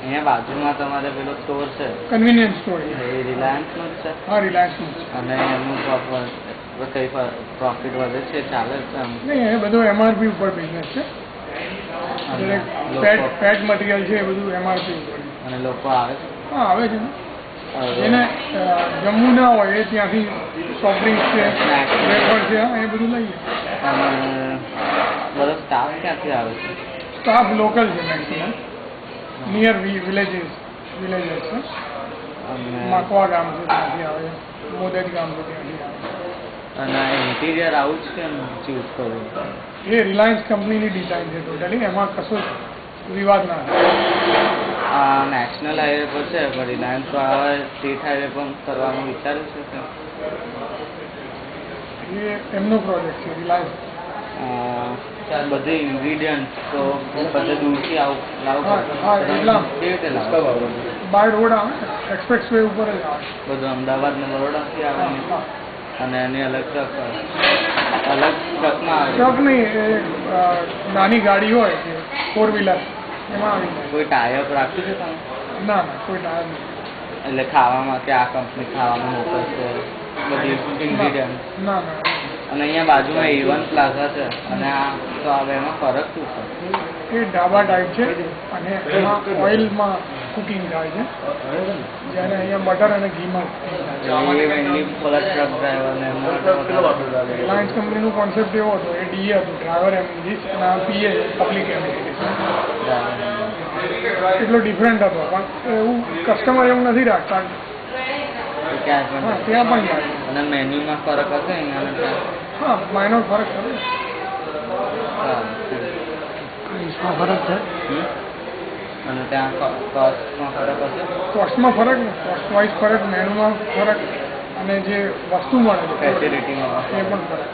અહીંયા બાજુમાં તમારે પેલો સ્ટોર છે, કન્વીનિયન્સ સ્ટોર, એ રિલાયન્સનો જ છે? હા, રિલાયન્સનું છે. અને એનું કઈ પ્રોફિટ વધે છે, ચાલે છે? નહીં, એ બધું એમઆરપી ઉપર બિઝનેસ છે. ફેટ મટીરિયલ છે એ બધું એમઆરપી ઉપર. અને લોકો આવે છે? હા, આવે છે ને. એને જમવું ના હોય એ ત્યાંથી સોફ્ટ ડ્રિંક્સ છે, વેફર છે, એ બધું લઈએ. અને બધો સ્ટાફ ક્યાંથી આવે છે? સ્ટાફ લોકલ છે મેક્સિમમ, નિયર વિલેજીસ છે. મકવા ગામ છે ત્યાંથી આવે, મોદજ ગામ છે ત્યાંથી આવે. અને ઇન્ટિરિયર આવું જ કેમ ચૂઝ કરવું? એ રિલાયન્સ કંપનીની ડિઝાઇન છે ટોટલી, એમાં કશો વિવાદ ના થાય. નેશનલ હાઈવે પર છે પણ રિલાયન્સ વાળા સ્ટેટ હાઈવે પણ કરવાનું વિચાર્યું છે? એ એમનો પ્રોજેક્ટ છે રિલાયન્સ. બધી ઇન્ગ્રીડિયન્ટ તો બધે દૂરથી લાવવું કેવી રીતે લાવો? બાય રોડ આવે, એક્સપ્રેસ વે ઉપર જ આવે. બધું અમદાવાદ ને બરોડાથી આવે અને એની અલગ ટ્રકમાં આવે? ટ્રક નહીં, એ નાની ગાડી હોય કે 4 વ્હીલર એમાં આવી જાય. કોઈ ટાયપ રાખ્યું છે તમે? ના, કોઈ ટાયર નહીં. એટલે ખાવામાં કે આ કંપની ખાવાનું મોકલશે બધી ઇન્ગ્રીડિયન્ટ? ના. અને અહીંયા બાજુમાં A1 પ્લાઝા છે અને આ તો આવે, એમાં ફરક શું છે? એ ઢાબા ટાઈપ છે અને એમાં ઓઇલમાં કુકિંગ થાય છે, જ્યારે અહીંયા બટર અને ઘીમાં. રિલાયન્સ કંપનીનું કોન્સેપ્ટ એવો હતો, એ DA હતું, ડ્રાઈવર એમ્યુનિટીઝ, અને આ PA પબ્લિક એમ્યુનિટીઝ. એટલો ડિફરન્ટ હતો પણ એવું કસ્ટમર એવું નથી રાખતા. ત્યાં પણ જાય. અને મેન્યુમાં ફરક હશે અહીંયા? હા, માઇનોર ફરક છે. ફરક છે. અને ત્યાં કોસ્ટમાં ફરક હશે? કોસ્ટમાં ફરક ને, કોસ્ટ વાઇઝ ફરક, મેનુમાં ફરક, અને જે વસ્તુ મળે છે ફેસિલિટીમાં એ પણ ફરક.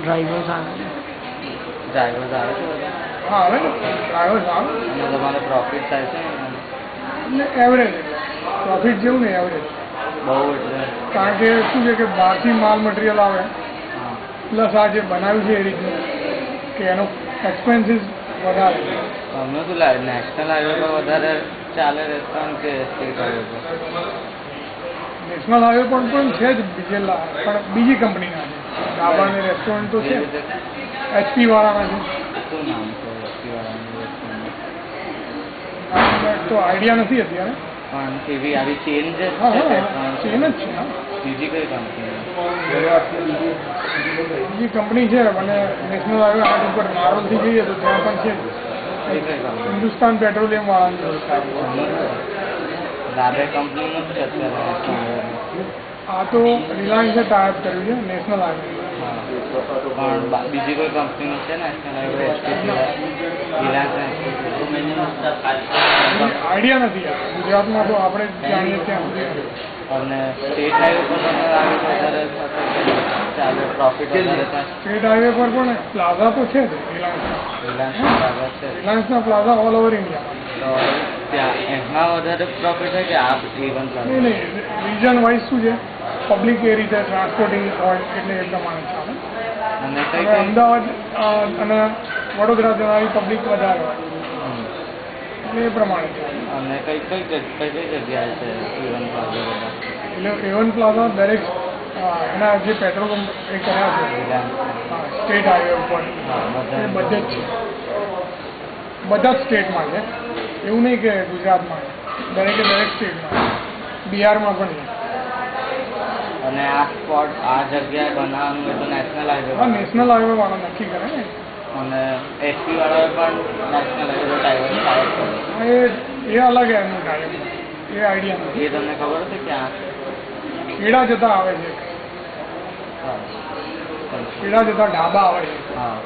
ડ્રાઈવર્સ આવે છે? હા, આવે ને, ડ્રાઈવર્સ આવે. અને તમારે પ્રોફિટ થાય છે? એટલે એવરેજ, પ્રોફિટ જેવું ને એવરેજ. બહુ એટલે? કારણ કે શું છે કે બહારથી માલ મટીરિયલ આવે, પ્લસ આ જે બનાવ્યું છે એ રીતનું કે એનો એક્સપેન્સીસ વધારે. તમને શું લાગે નેશનલ હાઈવે પર વધારે ચાલે રેસ્ટોરન્ટ કે સ્ટેટ હાઈવે પર? નેશનલ હાઈવે પર પણ છે જ પણ બીજી કંપનીના છે. ઢાબા અને રેસ્ટોરન્ટ તો છે, HP વાળાના છે. શું નામ છે HP વાળાનું? તો આઈડિયા નથી અત્યારે, પણ એવી આવી ચેન છે? ચેન જ છે. બીજી કઈ કંપની? બીજી કંપની છે અને નેશનલ હાઈવે 8 ઉપર નારોલથી જઈએ તો ત્યાં પણ છે. હિન્દુસ્તાન પેટ્રોલિયમ વાળાની. દાદા કંપનીનું જ છે અત્યારે? આ તો રિલાયન્સે ટાઈપ કર્યું છે નેશનલ હાઈવે. પણ બીજી કોઈ કંપનીનું છે નેશનલ હાઈવે આઈડિયા નથી. ગુજરાતમાં તો આપણે જાણીએ ત્યાં. અને સ્ટેટ હાઈવે પર વધારે ચાલે, પ્રોફિટ વધારે થાય? સ્ટેટ હાઈવે પર પણ પ્લાઝા તો છે જ રિલાયન્સના પ્લાઝા ઓલ ઓવર ઇન્ડિયા. તો ત્યાં એમાં વધારે પ્રોફિટ થાય કે આ A1 પ્લાઝા? નહીં, રીજન વાઇઝ શું છે, પબ્લિક એ રીતે ટ્રાન્સપોર્ટિંગ હોય એટલે એ પ્રમાણે ચાલે. અને અમદાવાદ અને વડોદરા જનારી પબ્લિક વધારે હોય એટલે એ પ્રમાણે ચાલે. અને કઈ જગ્યાએ છે A1 પ્લાઝા? એટલે A1 પ્લાઝા દરેક એના જે પેટ્રોલ પંપ એ કર્યા છે સ્ટેટ હાઈવે ઉપર એ બધે જ છે, બધા જ સ્ટેટમાં છે. એવું નહીં કે ગુજરાતમાં, દરેક સ્ટેટમાં. બિહારમાં પણ છે. અને આ સ્પોટ આ જગ્યાએ બનાવવાનું હોય તો નેશનલ હાઈવે? હા, નેશનલ હાઈવે વાળા નક્કી કરે ને. અને SP વાળાએ પણ નેશનલ હાઈવે ટાઈવર એ અલગ એમનું ટાઈમ, એ આઈડિયા નથી. એ તમને ખબર છે ક્યાં? ખેડા જતા આવે છે, ખેડા જતા ઢાબા આવે છે. હા.